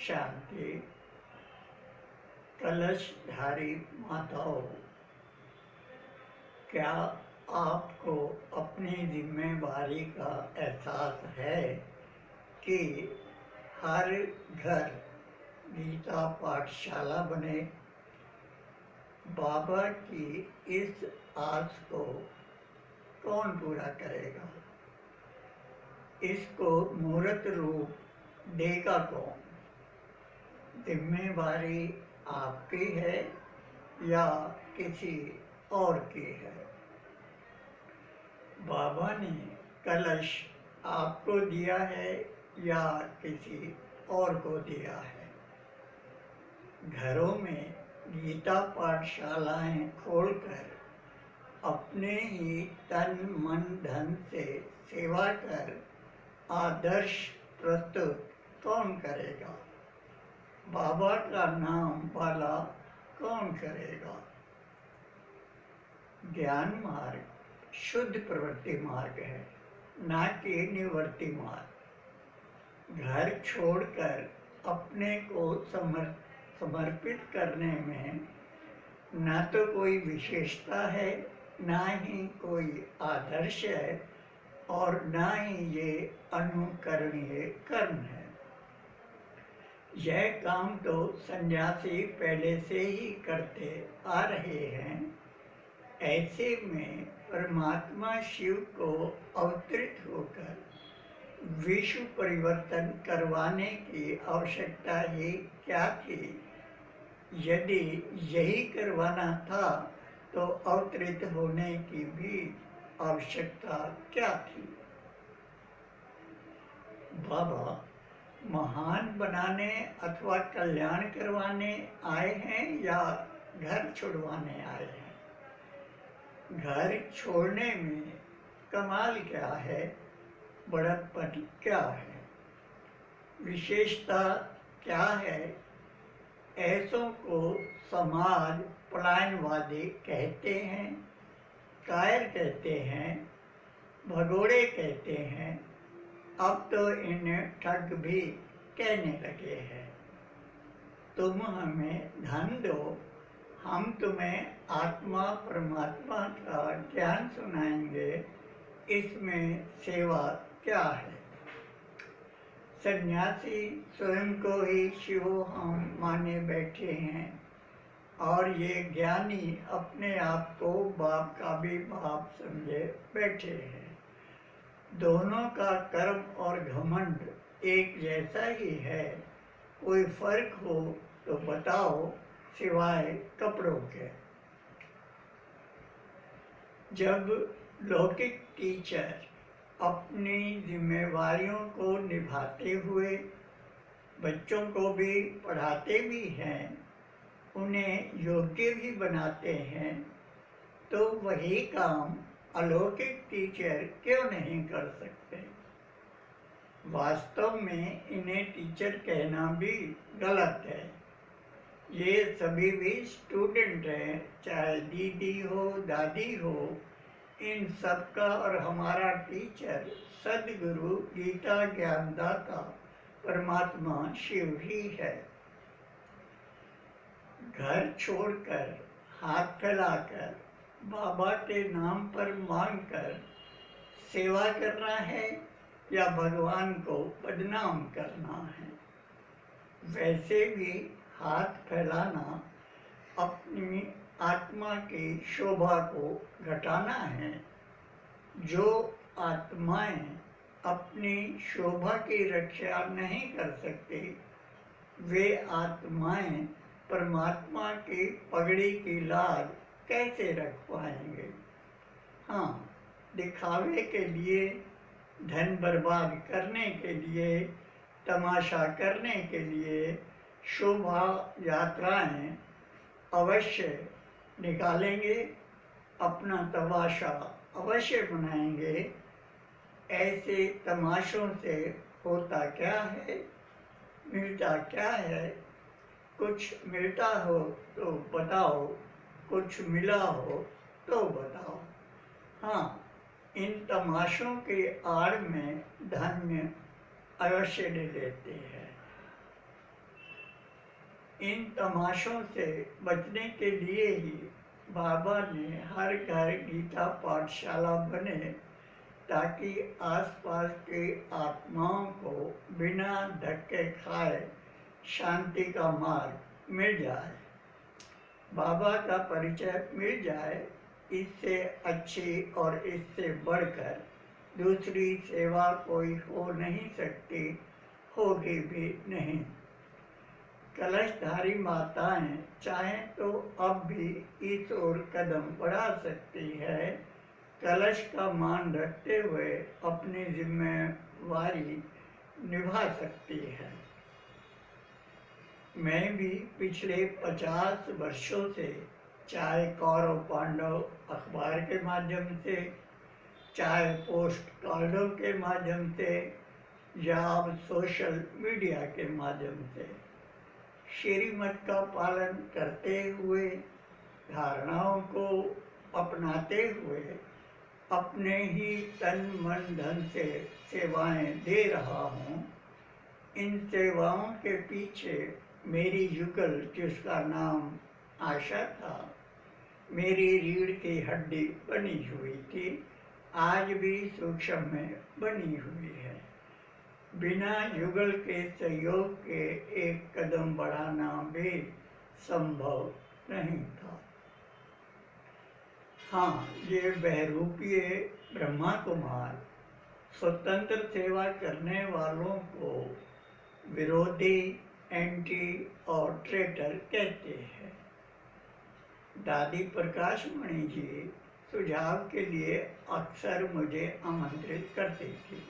शांति। कलशधारी माताओं, क्या आपको अपनी जिम्मेवारी का एहसास है कि हर घर गीता पाठशाला बने? बाबा की इस आस को कौन पूरा करेगा? इसको मूर्त रूप देगा कौन? जिम्मेवारी आपकी है या किसी और की है? बाबा ने कलश आपको दिया है या किसी और को दिया है? घरों में गीता पाठशालाएं खोलकर अपने ही तन मन धन से सेवा कर आदर्श प्रस्तुत कौन करेगा? बाबा का नाम वाला कौन करेगा? ज्ञान मार्ग शुद्ध प्रवृत्ति मार्ग है, न कि निवृत्ति मार्ग। घर छोड़कर अपने को समर्पित करने में न तो कोई विशेषता है, न ही कोई आदर्श है और न ही ये अनुकरणीय कर्म है। यह काम तो सन्यासी पहले से ही करते आ रहे हैं। ऐसे में परमात्मा शिव को अवतरित होकर विश्व परिवर्तन करवाने की आवश्यकता ही क्या थी? यदि यही करवाना था तो अवतरित होने की भी आवश्यकता क्या थी? बाबा महान बनाने अथवा कल्याण करवाने आए हैं या घर छुड़वाने आए हैं? घर छोड़ने में कमाल क्या है? बड़प्पन क्या है? विशेषता क्या है? ऐसों को समाज पलायनवादी कहते हैं, कायर कहते हैं, भगोड़े कहते हैं, अब तो इन्हें ठग भी कहने लगे हैं। तुम हमें धन दो, हम तुम्हें आत्मा परमात्मा का ज्ञान सुनाएंगे, इसमें सेवा क्या है? सन्यासी स्वयं को ही शिवोहम माने बैठे हैं और ये ज्ञानी अपने आप को बाप का भी बाप समझे बैठे हैं। दोनों का कर्म और घमंड एक जैसा ही है। कोई फर्क हो तो बताओ, सिवाय कपड़ों के। जब लौकिक टीचर अपनी जिम्मेवारियों को निभाते हुए बच्चों को भी पढ़ाते भी हैं, उन्हें योग्य भी बनाते हैं, तो वही काम अलौकिक टीचर क्यों नहीं कर सकते? वास्तव में इन्हें टीचर कहना भी गलत है। ये सभी भी स्टूडेंट हैं, चाहे दीदी हो दादी हो। इन सबका और हमारा टीचर सद्गुरु गीता ज्ञानदाता परमात्मा शिव ही है। घर छोड़कर हाथ फैलाकर बाबा के नाम पर मांगकर सेवा करना है या भगवान को बदनाम करना है? वैसे भी हाथ फैलाना अपनी आत्मा की शोभा को घटाना है। जो आत्माएं अपनी शोभा की रक्षा नहीं कर सकती, वे आत्माएं परमात्मा की पगड़ी की लाज कैसे रख पाएंगे? हाँ, दिखावे के लिए, धन बर्बाद करने के लिए, तमाशा करने के लिए शोभा यात्राएं अवश्य निकालेंगे, अपना तमाशा अवश्य बनाएंगे। ऐसे तमाशों से होता क्या है? मिलता क्या है? कुछ मिलता हो तो बताओ, कुछ मिला हो तो बताओ। हाँ, इन तमाशों के आड़ में धन्य अवश्य ले लेते हैं। इन तमाशों से बचने के लिए ही बाबा ने हर घर गीता पाठशाला बने, ताकि आसपास की आत्माओं को बिना धक्के खाए शांति का मार्ग मिल जाए, बाबा का परिचय मिल जाए। इससे अच्छी और इससे बढ़कर दूसरी सेवा कोई हो नहीं सकती, होगी भी नहीं। कलशधारी माताएं चाहें तो अब भी इस ओर कदम बढ़ा सकती है, कलश का मान रखते हुए अपनी जिम्मेवारी निभा सकती है। मैं भी पिछले 50 वर्षों से चाहे कौरव पांडव अखबार के माध्यम से, चाहे पोस्ट कार्डों के माध्यम से, या अब सोशल मीडिया के माध्यम से श्रीमत का पालन करते हुए, धारणाओं को अपनाते हुए अपने ही तन मन धन से सेवाएं दे रहा हूँ। इन सेवाओं के पीछे मेरी युगल, जिसका नाम आशा था, मेरी रीढ़ की हड्डी बनी हुई थी, आज भी सूक्ष्म में बनी हुई है। बिना युगल के सहयोग के एक कदम बढ़ाना भी संभव नहीं था। हाँ, ये बहरूपीय ब्रह्मा कुमार स्वतंत्र सेवा करने वालों को विरोधी, एंटी और ट्रेटर कहते हैं। दादी प्रकाश मणि जी सुझाव के लिए अक्सर मुझे आमंत्रित करती थी।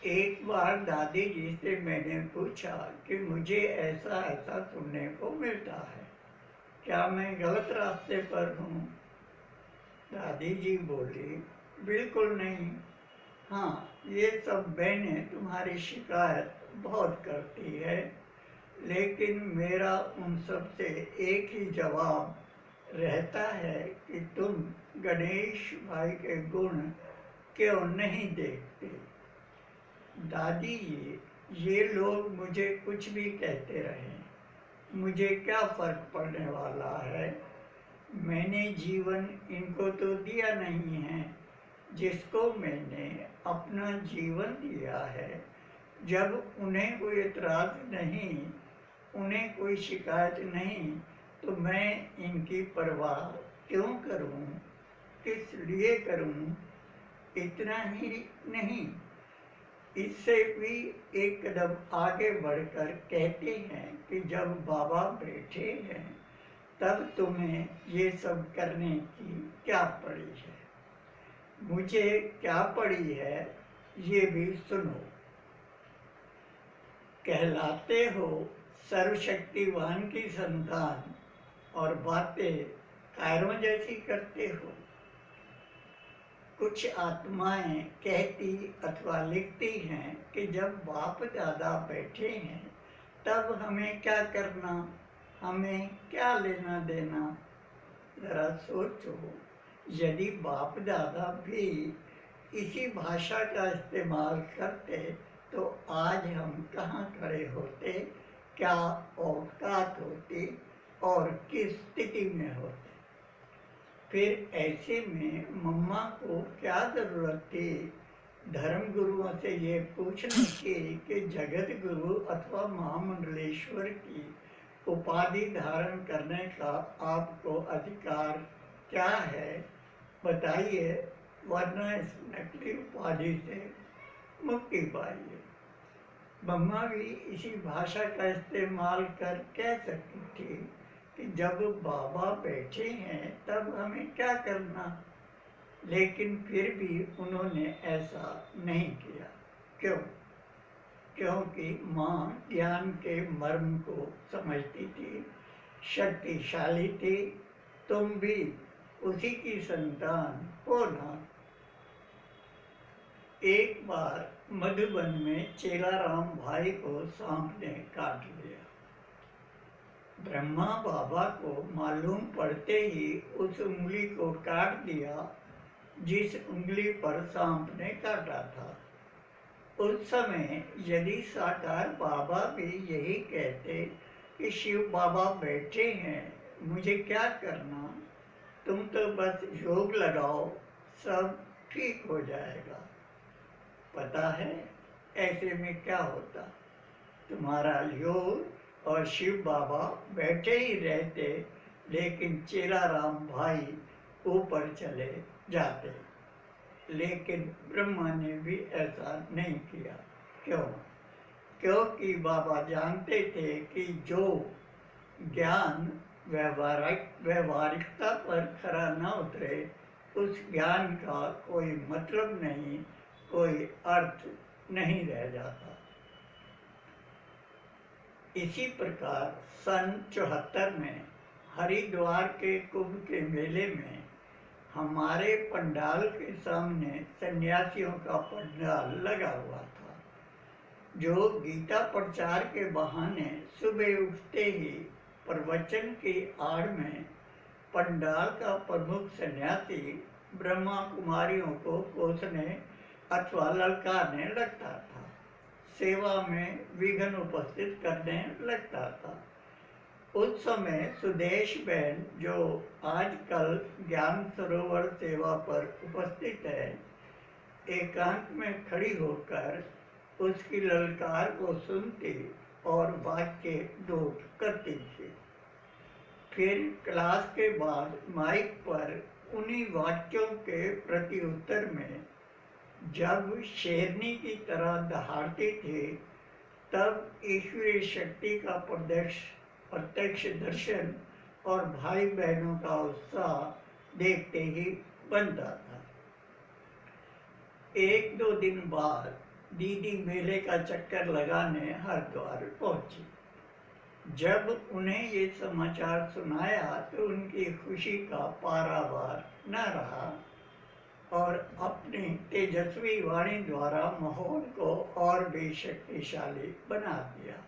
एक बार दादी जी से मैंने पूछा कि मुझे ऐसा ऐसा सुनने को मिलता है, क्या मैं गलत रास्ते पर हूँ? दादी जी बोली, बिल्कुल नहीं। हाँ, ये सब बहनें तुम्हारी शिकायत बहुत करती है, लेकिन मेरा उन सब से एक ही जवाब रहता है कि तुम गणेश भाई के गुण क्यों नहीं देखते। दादी जी, ये लोग मुझे कुछ भी कहते रहे, मुझे क्या फर्क पड़ने वाला है? मैंने जीवन इनको तो दिया नहीं है, जिसको मैंने अपना जीवन दिया है। जब उन्हें कोई एतराज़ नहीं, उन्हें कोई शिकायत नहीं, तो मैं इनकी परवाह क्यों करूं? किस लिए करूं? इतना ही नहीं, इससे भी एक कदम आगे बढ़कर कहते हैं कि जब बाबा बैठे हैं, तब तुम्हें ये सब करने की क्या पड़ी है? मुझे क्या पड़ी है, ये भी सुनो। कहलाते हो सर्वशक्तिवान की संतान और बातें कायरों जैसी करते हो। कुछ आत्माएं कहती अथवा लिखती हैं कि जब बाप दादा बैठे हैं, तब हमें क्या करना, हमें क्या लेना देना। जरा सोचो, यदि बाप दादा भी इसी भाषा का इस्तेमाल करते तो आज हम कहाँ खड़े होते, क्या औकात होती और किस स्थिति में होते। फिर ऐसे में मम्मा को क्या ज़रूरत थी धर्म गुरुओं से ये पूछने की कि जगत गुरु अथवा महामंडलेश्वर की उपाधि धारण करने का आपको अधिकार क्या है, बताइए, वरना इस नकली उपाधि से मुक्ति पाइए। मम्मा भी इसी भाषा का इस्तेमाल कर कह सकती थी कि जब बाबा बैठे हैं तब हमें क्या करना, लेकिन फिर भी उन्होंने ऐसा नहीं किया। क्यों? क्योंकि माँ ज्ञान के मर्म को समझती थी, शक्तिशाली थी। तुम भी उसी की संतान हो ना। एक बार मधुबन में चेलाराम भाई को सांप ने काट लिया। ब्रह्मा बाबा को मालूम पड़ते ही उस उंगली को काट दिया जिस उंगली पर सांप ने काटा था। उस समय यदि साकार बाबा भी यही कहते कि शिव बाबा बैठे हैं, मुझे क्या करना, तुम तो बस योग लगाओ, सब ठीक हो जाएगा। पता है ऐसे में क्या होता, तुम्हारा योग और शिव बाबा बैठे ही रहते, लेकिन चेला राम भाई ऊपर चले जाते। लेकिन ब्रह्मा ने भी ऐसा नहीं किया। क्यों? क्योंकि बाबा जानते थे कि जो ज्ञान व्यवहारिकता पर खरा न उतरे, उस ज्ञान का कोई मतलब नहीं, कोई अर्थ नहीं रह जाता। इसी प्रकार सन 74 में हरिद्वार के कुंभ के मेले में हमारे पंडाल के सामने सन्यासियों का पंडाल लगा हुआ था, जो गीता प्रचार के बहाने सुबह उठते ही प्रवचन की आड़ में पंडाल का प्रमुख सन्यासी ब्रह्मा कुमारियों को कोसने अथवा ललकारने लगता था, सेवा में विघ्न उपस्थित करने लगता था। उस समय सुदेश बहन, जो आजकल ज्ञान सरोवर सेवा पर उपस्थित है, एकांत में खड़ी होकर उसकी ललकार को सुनती और वाक्य नोट करती थी। फिर क्लास के बाद माइक पर उन्हीं वाक्यों के प्रति उत्तर में जब शेरनी की तरह दहाड़ती थी, तब ईश्वरीय शक्ति का प्रत्यक्ष दर्शन और भाई बहनों का उत्साह देखते ही बनता था। एक दो दिन बाद दीदी मेले का चक्कर लगाने हरिद्वार पहुंची। जब उन्हें ये समाचार सुनाया तो उनकी खुशी का पारावार न रहा और अपनी तेजस्वी वाणी द्वारा माहौल को और भी शक्तिशाली बना दिया।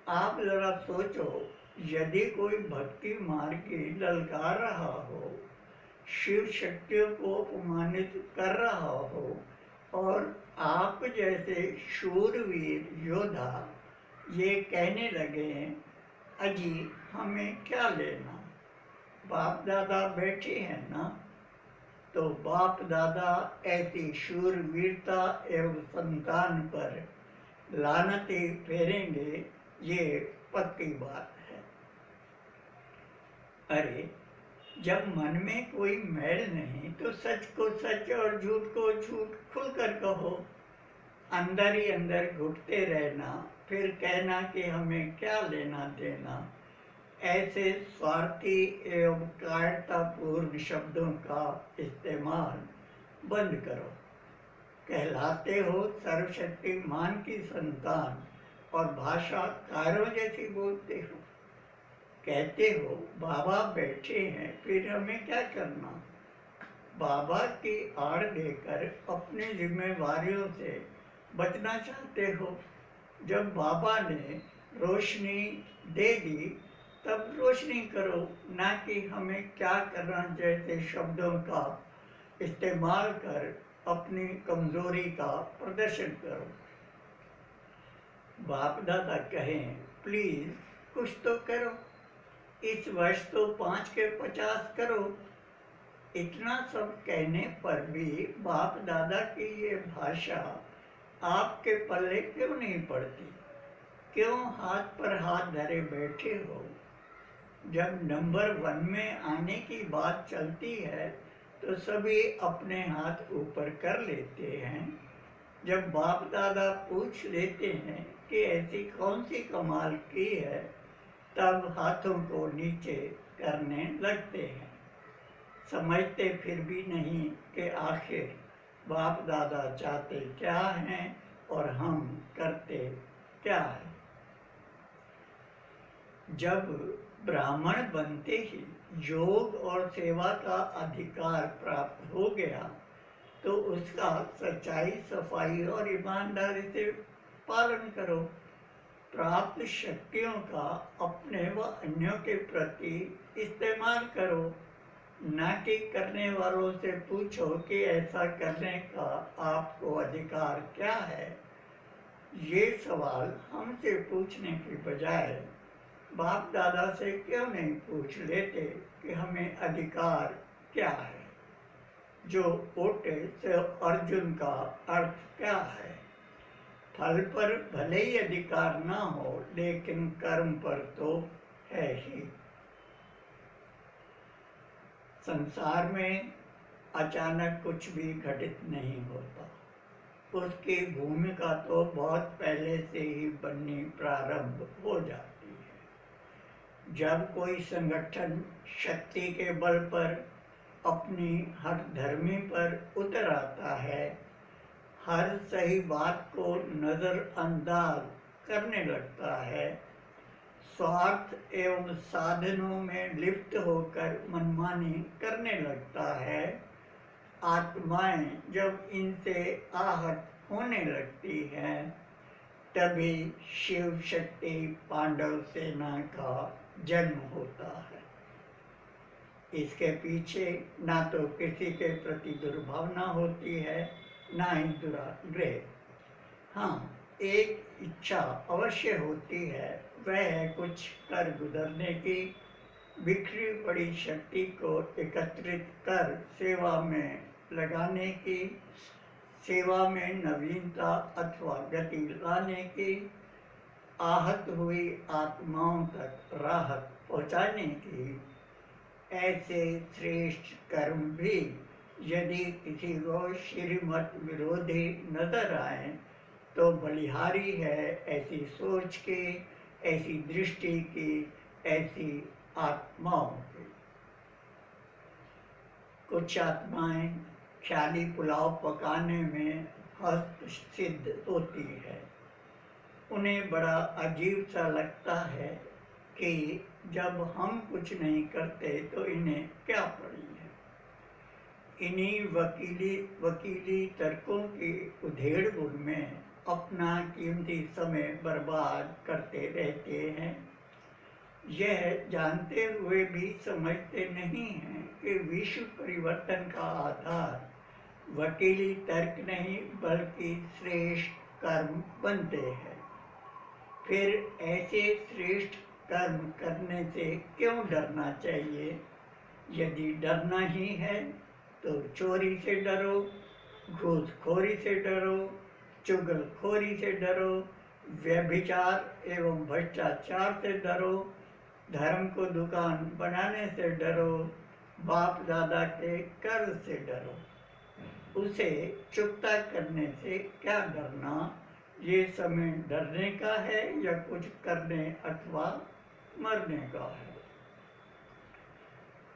आप जरा सोचो, यदि कोई भक्ति मार्गी ललकार रहा हो, शिव शक्तियों को अपमानित कर रहा हो और आप जैसे शूरवीर योद्धा ये कहने लगे, अजी हमें क्या लेना, बाप दादा बैठे हैं ना, तो बाप दादा ऐसी शूरवीरता एवं संतान पर लानतें फेरेंगे, ये पक्की बात है। अरे जब मन में कोई मैल नहीं तो सच को सच और झूठ को झूठ खुलकर कहो। अंदर ही अंदर घुटते रहना, फिर कहना कि हमें क्या लेना देना, ऐसे स्वार्थी एवं कायरतापूर्ण शब्दों का इस्तेमाल बंद करो। कहलाते हो सर्वशक्तिमान की संतान और भाषा कायरों जैसी बोलते हो। कहते हो बाबा बैठे हैं, फिर हमें क्या करना। बाबा की आड़ देकर अपनी जिम्मेवारियों से बचना चाहते हो। जब बाबा ने रोशनी दे दी तब रोशनी करो, ना कि हमें क्या करना जैसे शब्दों का इस्तेमाल कर अपनी कमजोरी का प्रदर्शन करो। बाप दादा कहें, प्लीज कुछ तो करो, इस वर्ष तो 5 के 50 करो। इतना सब कहने पर भी बाप दादा की ये भाषा आपके पल्ले क्यों नहीं पड़ती? क्यों हाथ पर हाथ धरे बैठे हो? जब नंबर 1 में आने की बात चलती है तो सभी अपने हाथ ऊपर कर लेते हैं। जब बाप दादा पूछ लेते हैं कि ऐसी कौन सी कमाल की है, तब हाथों को नीचे करने लगते हैं। समझते फिर भी नहीं कि आखिर बाप दादा चाहते क्या हैं और हम करते क्या है। जब ब्राह्मण बनते ही योग और सेवा का अधिकार प्राप्त हो गया तो उसका सच्चाई, सफाई और ईमानदारी से पालन करो। प्राप्त शक्तियों का अपने व अन्यों के प्रति इस्तेमाल करो, न कि करने वालों से पूछो कि ऐसा करने का आपको अधिकार क्या है। ये सवाल हमसे पूछने की बजाय बाप दादा से क्यों नहीं पूछ लेते कि हमें अधिकार क्या है? जो पूछे से अर्जुन का अर्थ क्या है? फल पर भले ही अधिकार ना हो, लेकिन कर्म पर तो है ही। संसार में अचानक कुछ भी घटित नहीं होता। उसकी भूमिका तो बहुत पहले से ही बननी प्रारंभ हो जाती है। जब कोई संगठन शक्ति के बल पर अपनी हर धर्मी पर उतर आता है, हर सही बात को नज़रअंदाज करने लगता है, स्वार्थ एवं साधनों में लिप्त होकर मनमानी करने लगता है, आत्माएं जब इनसे आहत होने लगती हैं, तभी शिव शक्ति पांडव सेना का जन्म होता है। इसके पीछे ना तो किसी के प्रति दुर्भावना होती है, ना ही दुराग्रह। हाँ, एक इच्छा अवश्य होती है, वह है कुछ कर गुजरने की, बिखरी पड़ी शक्ति को एकत्रित कर सेवा में लगाने की, सेवा में नवीनता अथवा गति लाने की, आहत हुई आत्माओं तक राहत पहुँचाने की। ऐसे श्रेष्ठ कर्म भी यदि किसी को श्रीमत विरोधी नजर आए, तो बलिहारी है ऐसी सोच की, ऐसी दृष्टि की, ऐसी आत्माओं की। कुछ आत्माएं ख्याली पुलाव पकाने में हस्त सिद्ध होती है। उन्हें बड़ा अजीब सा लगता है कि जब हम कुछ नहीं करते तो इन्हें क्या पड़ी है। इन्हीं वकीली तर्कों की उधेड़-बुन में अपना कीमती समय बर्बाद करते रहते हैं। यह जानते हुए भी समझते नहीं हैं कि विश्व परिवर्तन का आधार वकीली तर्क नहीं बल्कि श्रेष्ठ कर्म बनते हैं। फिर ऐसे श्रेष्ठ कर्म करने से क्यों डरना चाहिए? यदि डरना ही है तो चोरी से डरो, घूसखोरी से डरो, चुगलखोरी से डरो, व्यभिचार एवं भ्रष्टाचार से डरो, धर्म को दुकान बनाने से डरो, बाप दादा के कर्ज से डरो। उसे चुकता करने से क्या डरना? ये समय डरने का है या कुछ करने अथवा मरने का है?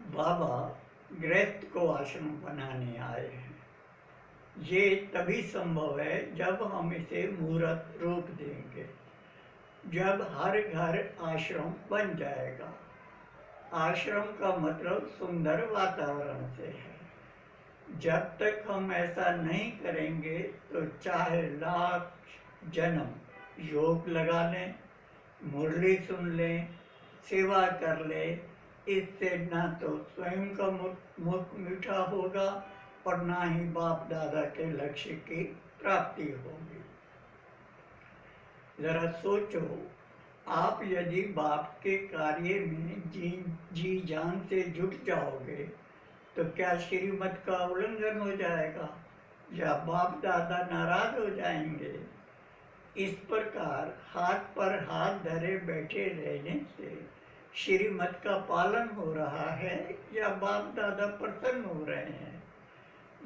बाबा गृहस्थ को आश्रम बनाने आए हैं। ये तभी संभव है जब हम इसे मूर्त रूप देंगे, जब हर घर आश्रम बन जाएगा। आश्रम का मतलब सुंदर वातावरण से है। जब तक हम ऐसा नहीं करेंगे तो चाहे लाख जन्म योग लगा लें, मुरली सुन लें, सेवा कर लें, इससे ना तो स्वयं का मुख मीठा होगा और ना ही बाप दादा के लक्ष्य की प्राप्ति होगी। जरा सोचो, आप यदि बाप के कार्य में जी जान से जुट जाओगे तो क्या श्रीमत का उल्लंघन हो जाएगा या बाप दादा नाराज हो जाएंगे? इस प्रकार हाथ पर हाथ धरे बैठे रहने से श्रीमत का पालन हो रहा है या बाप दादा प्रसन्न हो रहे हैं?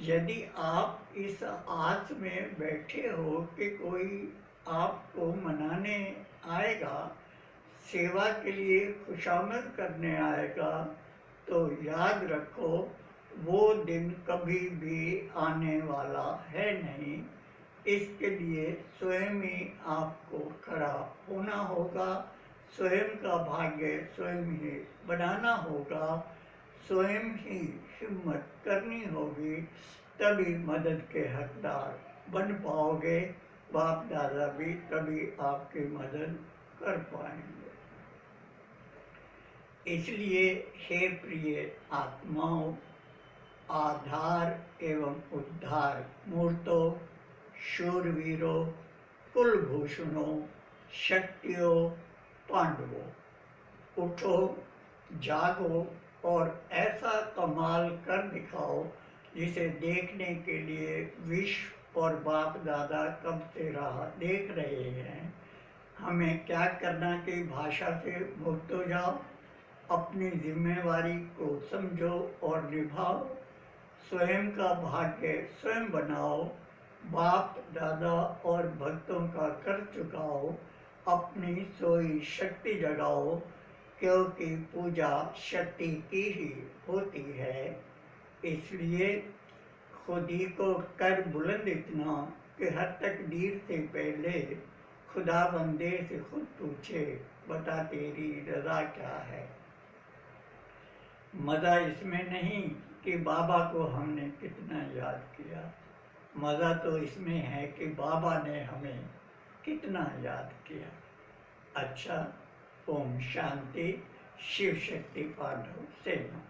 यदि आप इस आस में बैठे हो कि कोई आपको मनाने आएगा, सेवा के लिए खुशामद करने आएगा, तो याद रखो वो दिन कभी भी आने वाला है नहीं। इसके लिए स्वयं ही आपको खड़ा होना होगा, स्वयं का भाग्य स्वयं ही बनाना होगा, स्वयं ही हिम्मत करनी होगी, तभी मदद के हकदार बन पाओगे। बाप दादा भी तभी आपकी मदद कर पाएंगे। इसलिए हे प्रिय आत्माओं, आधार एवं उद्धार मूर्तों, शूरवीरों, कुलभूषणों, शक्तियों, पांडवों, उठो, जागो और ऐसा कमाल कर दिखाओ जिसे देखने के लिए विश्व और बाप दादा कब से राह देख रहे हैं। हमें क्या करना कि भाषा से मुक्त हो जाओ, अपनी जिम्मेवारी को समझो और निभाओ, स्वयं का भाग्य स्वयं बनाओ, बाप दादा और भक्तों का कर चुकाओ, अपनी सोई शक्ति जगाओ, क्योंकि पूजा शक्ति की ही होती है। इसलिए खुद ही को कर बुलंद इतना कि हर तकदीर से पहले खुदा बंदे से खुद पूछे, बता तेरी रजा क्या है। मज़ा इसमें नहीं कि बाबा को हमने कितना याद किया, मज़ा तो इसमें है कि बाबा ने हमें कितना याद किया। अच्छा, ओम शांति। शिव शक्ति पांडव सेना।